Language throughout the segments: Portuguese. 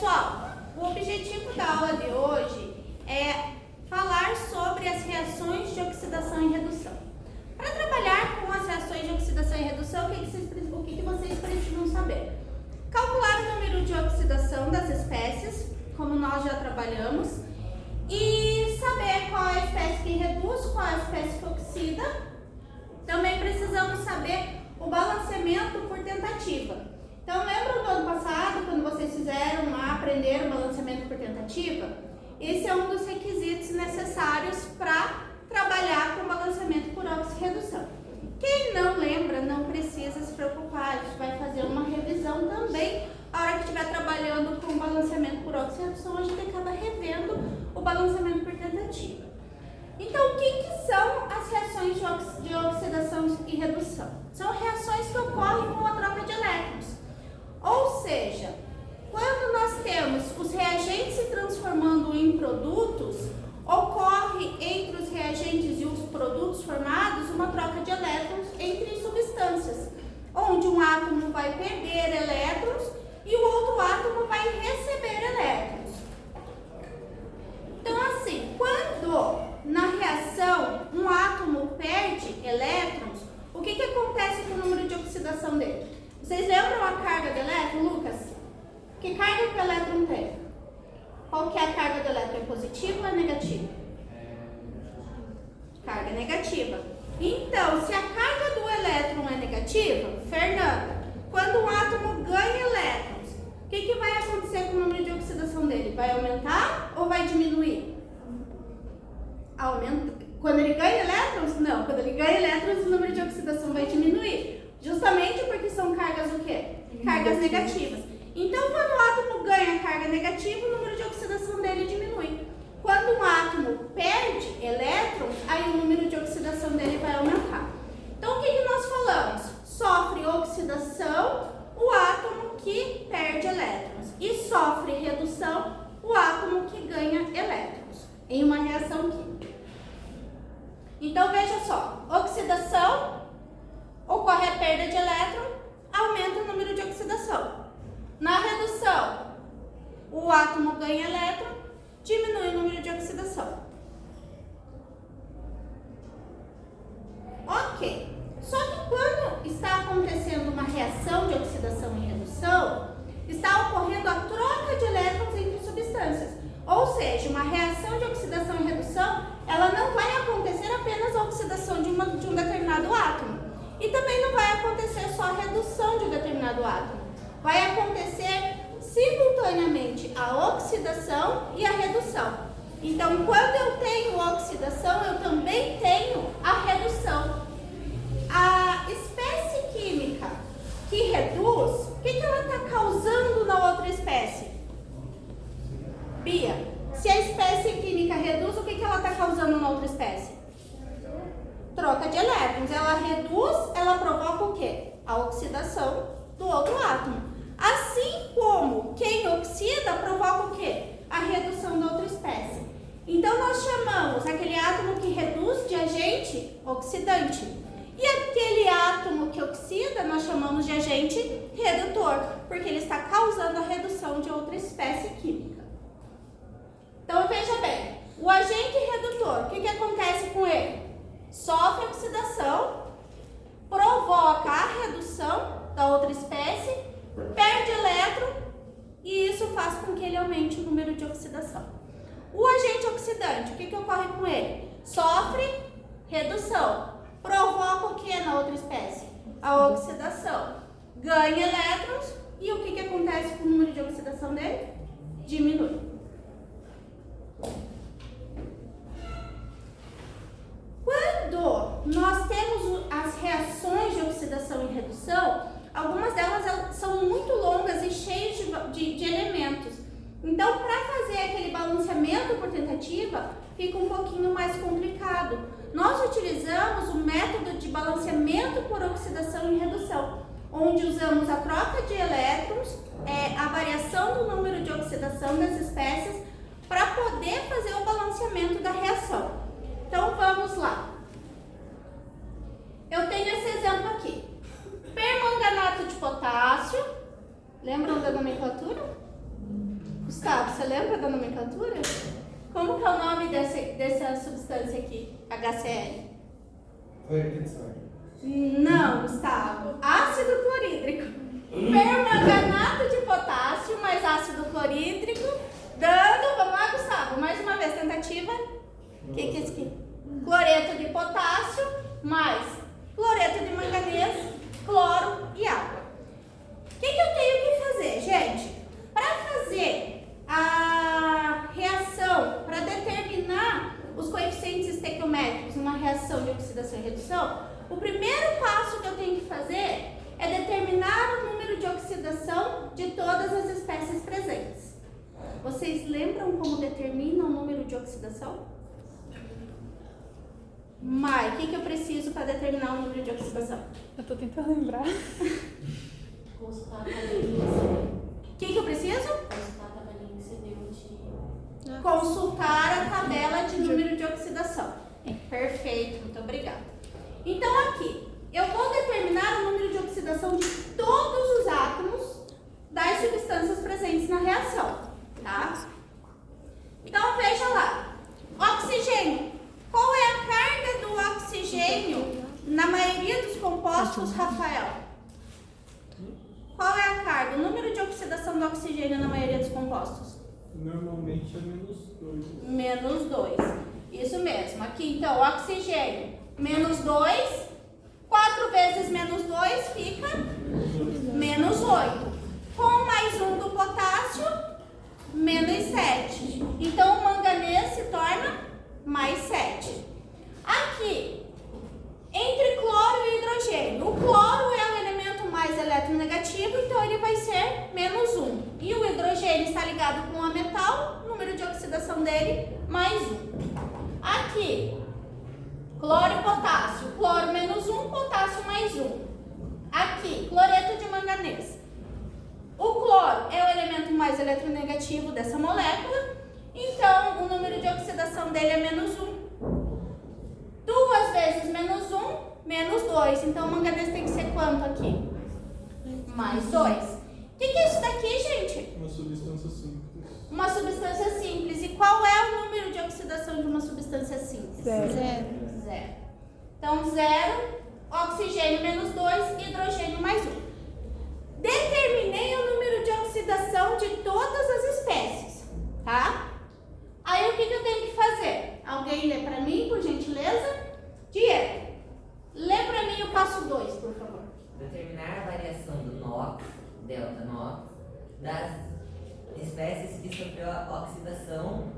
Pessoal, o objetivo da aula de hoje é falar sobre as reações de oxidação e redução. Para trabalhar com as reações de oxidação e redução, o que vocês precisam saber? Calcular o número de oxidação das espécies, como nós já trabalhamos, e saber qual é a espécie que reduz, qual é a espécie que oxida. Também precisamos saber o balanceamento por tentativa. Então, lembram do ano passado, quando vocês aprenderam o balanceamento por tentativa? Esse é um dos requisitos necessários para trabalhar com balanceamento por oxirredução. Quem não lembra, não precisa se preocupar, a gente vai fazer uma revisão também. A hora que estiver trabalhando com balanceamento por oxirredução, a gente acaba revendo o balanceamento por tentativa. Então, o que são as reações de oxidação e redução? São reações que ocorrem com a troca de elétrons. Ou seja, quando nós temos os reagentes se transformando em produtos, ocorre entre os reagentes e os produtos formados uma troca de elétrons entre substâncias, onde um átomo vai perder elétrons e o outro átomo vai receber elétrons. Então, assim, quando na reação um átomo perde elétrons, o que acontece com o número de oxidação dele? Vocês lembram a carga de elétron, Lucas? Que carga que o elétron tem? Qual que é a carga do elétron? É positiva ou é negativa? Carga negativa. Então, se a carga do elétron é negativa, Fernanda, quando um átomo ganha elétrons, o que vai acontecer com o número de oxidação dele? Vai aumentar ou vai diminuir? Aumenta. Quando ele ganha elétrons? Não. Quando ele ganha elétrons, o número de oxidação vai diminuir. Justamente porque são cargas o quê? Cargas negativas. Então, quando o átomo ganha carga negativa, o número de oxidação dele diminui. Quando um átomo perde elétrons, aí o número de oxidação dele vai aumentar. Então, o que nós falamos? Sofre oxidação o átomo que perde elétrons e sofre redução o átomo que ganha elétrons em uma reação química. Então, veja só, oxidação, ocorre a perda de elétron, aumenta o número de oxidação. Na redução, o átomo ganha elétron, diminui o número de oxidação. Ok. Só que quando está acontecendo uma reação de oxidação e redução, está ocorrendo a troca de elétrons entre substâncias. Ou seja, uma reação de oxidação e redução, ela não vai acontecer apenas a oxidação de um determinado átomo. E também não vai acontecer só a redução de um determinado átomo. Vai acontecer simultaneamente a oxidação e a redução. Então, quando eu tenho oxidação, eu também tenho a redução. A espécie química que reduz, o que ela está causando na outra espécie? Bia, se a espécie química reduz, o que ela está causando na outra espécie? Troca de elétrons. Ela reduz, ela provoca o quê? A oxidação do outro átomo. Assim como quem oxida provoca o quê? A redução da outra espécie. Então, nós chamamos aquele átomo que reduz de agente oxidante. E aquele átomo que oxida, nós chamamos de agente redutor, porque ele está causando a redução de outra espécie química. Então, veja bem, o agente redutor, o que acontece com ele? Sofre oxidação, provoca a redução da outra espécie, perde elétron e isso faz com que ele aumente o número de oxidação. O agente oxidante, o que ocorre com ele? Sofre redução, provoca o que na outra espécie? A oxidação, ganha elétrons e o que acontece com o número de oxidação dele? Diminui. Quando nós temos as reações de oxidação e redução, algumas delas são muito longas e cheias de elementos. Então, para fazer aquele balanceamento por tentativa, fica um pouquinho mais complicado. Nós utilizamos o método de balanceamento por oxidação e redução, onde usamos a troca de elétrons, a variação do número de oxidação das espécies, para poder fazer o balanceamento da reação. Então, vamos lá. Eu tenho esse exemplo aqui. Permanganato de potássio. Lembram da nomenclatura? Gustavo, você lembra da nomenclatura? Como que é o nome dessa substância aqui, HCl? Não, Gustavo. Ácido clorídrico. Permanganato de potássio mais ácido clorídrico, dando, vamos lá, Gustavo, mais uma vez, tentativa. O que é isso aqui? Cloreto de potássio mais cloreto de manganês, cloro e água. O que eu tenho que fazer, gente? Para fazer a reação, para determinar os coeficientes estequiométricos numa reação de oxidação e redução, o primeiro passo que eu tenho que fazer é determinar o número de oxidação de todas as espécies presentes. Vocês lembram como determina o número de oxidação? Mai, o que eu preciso para determinar o número de oxidação? Eu tô tentando lembrar. Consultar a tabelinha. O que eu preciso? Consultar a tabelinha que você deu de... Consultar a tabela de número de oxidação. Perfeito, muito obrigada. Então aqui, eu vou determinar o número de oxidação de todos os átomos das substâncias presentes na reação, tá? Então veja lá, oxigênio. Qual é a carga do oxigênio na maioria dos compostos, Rafael? Qual é a carga, o número de oxidação do oxigênio na maioria dos compostos? Normalmente é -2. -2. Isso mesmo. Aqui então, oxigênio, -2. 4 vezes -2 fica -8. Com mais 1 do potássio, -7. Então o manganês se torna mais 7. Aqui, entre cloro e hidrogênio, o cloro é o elemento mais eletronegativo, então ele vai ser -1. E o hidrogênio está ligado com a metal, o número de oxidação dele, mais 1. Aqui, cloro e potássio, cloro -1, potássio mais 1. Aqui, cloreto de manganês. O cloro é o elemento mais eletronegativo dessa molécula, então o número de oxidação dele é -1. 2 vezes -1, -2. Então o manganês tem que ser quanto aqui? Mais 2. O que é isso daqui, gente? Uma substância simples. Uma substância simples. E qual é o número de oxidação de uma substância simples? 0. 0. Então 0, oxigênio -2, hidrogênio mais 1. Determinei o número de oxidação de todas as espécies, tá? Aí o que eu tenho que fazer? Alguém lê para mim, por gentileza? Diego, lê para mim o passo 2, por favor. Determinar a variação do NOx, delta NOx, das espécies que sofreu a oxidação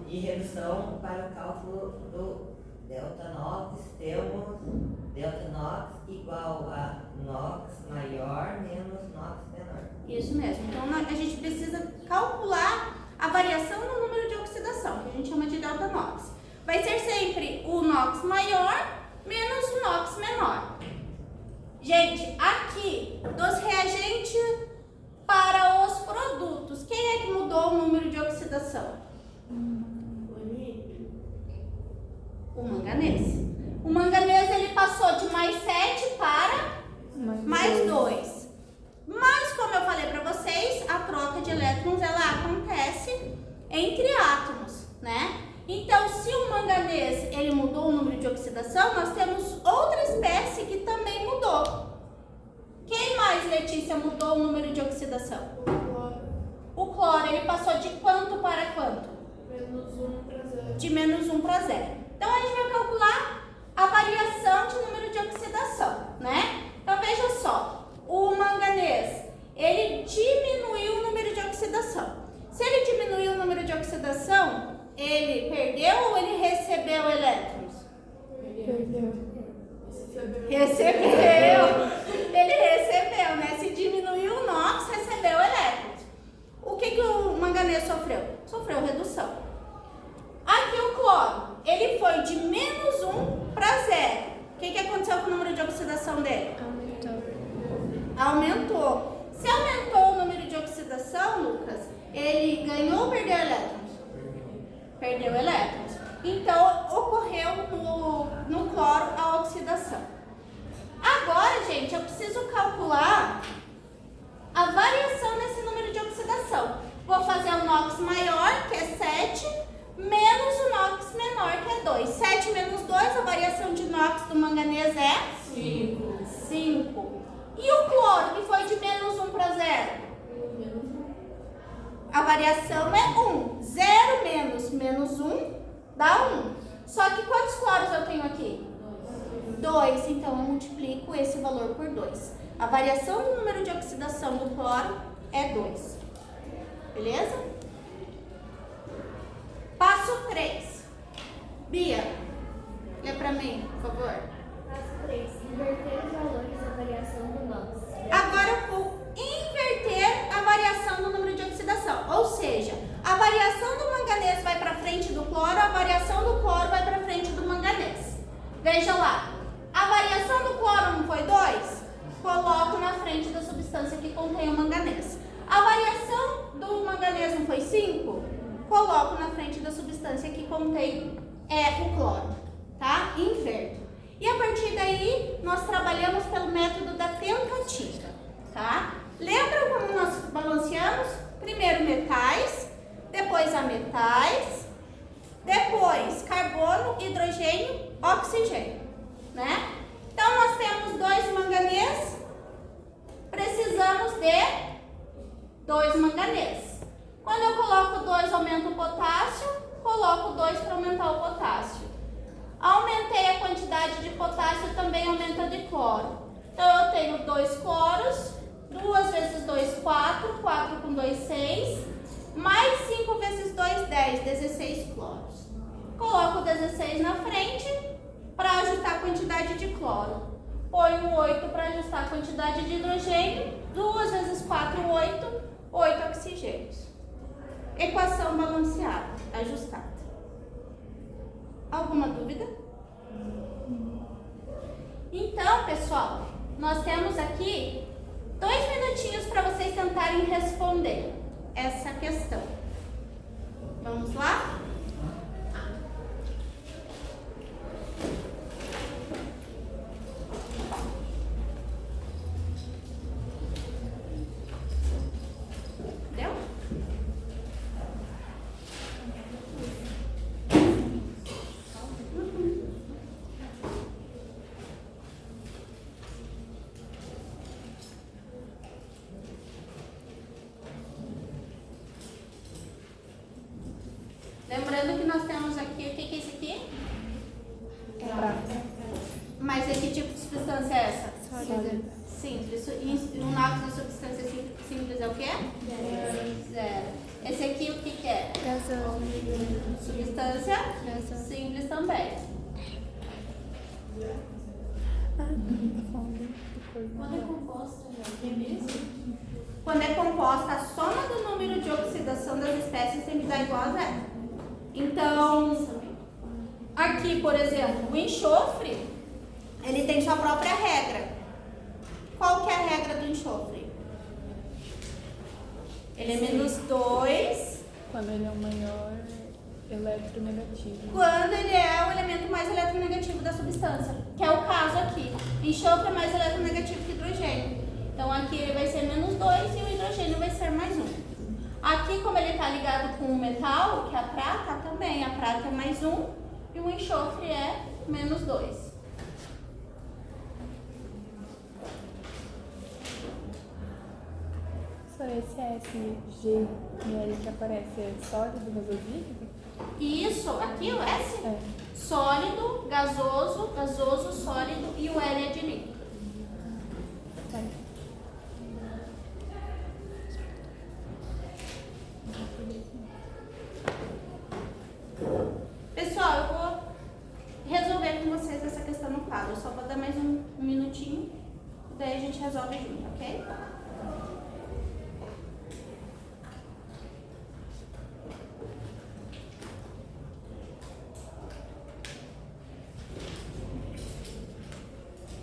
e redução para o cálculo do delta NOx. Temos delta NOx igual a NOx maior menos NOx menor. Isso mesmo. Então a gente precisa calcular a variação no número de oxidação, que a gente chama de delta NOx. Vai ser sempre o NOx maior menos o NOx menor. Gente, aqui, dos reagentes para os produtos, quem é que mudou o número de oxidação? O manganês. O manganês ele passou de mais 7 para mais 2. Mas, como eu falei para vocês, a troca de elétrons ela acontece entre átomos, né? Então, se o manganês ele mudou o número de oxidação, nós temos outra espécie que também mudou. Quem mais, Letícia, mudou o número de oxidação? O cloro, ele passou de quanto para quanto? -1 para 0. De -1 para 0. Então, a gente vai calcular a variação de número de oxidação, né? Então, veja só, o manganês, ele diminuiu o número de oxidação. Se ele diminuiu o número de oxidação, ele perdeu ou ele recebeu elétrons? Perdeu. Recebeu. Ele recebeu, né? Se diminuiu o NOx, recebeu elétrons. O que o manganês sofreu? Sofreu redução. Aqui o cloro, ele foi de -1 para 0. O que aconteceu com o número de oxidação dele? Aumentou. Se aumentou o número de oxidação, Lucas, ele ganhou ou perdeu elétrons? Perdeu elétrons. Então, ocorreu no cloro a oxidação. Agora, gente, eu preciso calcular a variação nesse número de oxidação. Vou fazer variação é 1. 0 menos 1 dá 1. Só que quantos cloros eu tenho aqui? 2. Então, eu multiplico esse valor por 2. A variação do número de oxidação do cloro é 2. Beleza? Passo 3. Bia, lê pra mim, por favor. Passo 3. Inverter os valores da variação do NOx. Agora eu vou inverter a variação do número de oxidação. Ou seja, a variação do manganês vai para frente do cloro, a variação do cloro vai para frente do manganês. Veja lá, a variação do cloro não foi 2? Coloco na frente da substância que contém o manganês. A variação do manganês não foi 5? Coloco na frente da substância que contém o cloro, tá? Inverto. E a partir daí, nós trabalhamos pelo método da tentativa, tá? Lembram como nós balanceamos? Primeiro metais, depois ametais, depois carbono, hidrogênio, oxigênio, né? Então, nós temos 2 manganês, precisamos de 2 manganês. Quando eu coloco 2, aumento o potássio, coloco 2 para aumentar o potássio. Aumentei a quantidade de potássio, também aumenta de cloro. Então, eu tenho 2 cloros, 2 vezes 2, 4, 4 com 2, 6, mais 5 vezes 2, 10, 16 cloros. Coloco 16 na frente para ajustar a quantidade de cloro. Ponho 8 para ajustar a quantidade de hidrogênio, 2 vezes 4, 8, 8 oxigênios. Equação balanceada, ajustada. Alguma dúvida? Então, pessoal, nós temos aqui 2 minutinhos para vocês tentarem responder essa questão. Vamos lá? Deu? Lembrando que nós temos aqui, o que é isso aqui? Prata. Mas que tipo de substância é essa? Sólido. Simples. E o NOx da substância simples é o quê? Zero. Esse aqui o que é? Gasoso. Substância Gasoso. simples também. Ah, tá falando Quando é composta, já é mesmo? Quando é composta, a soma do número de oxidação das espécies tem que dar igual a 0. Então, aqui, por exemplo, o enxofre, ele tem sua própria regra. Qual que é a regra do enxofre? Ele é -2 Quando ele é o maior eletronegativo. quando ele é o elemento mais eletronegativo da substância, que é o caso aqui. Enxofre é mais eletronegativo que hidrogênio. Então, aqui ele vai ser -2 e o hidrogênio vai ser +1. Aqui, como ele está ligado com o metal, que é a prata, também. A prata é +1 e o enxofre é -2. Só esse SG que aparece é sólido, gasosílico? E isso, aqui o S, É. sólido, gasoso, gasoso, sólido e o L é de líquido. Tá. Pessoal, eu vou resolver com vocês essa questão no quadro. Eu só vou dar mais um minutinho, daí a gente resolve junto, ok?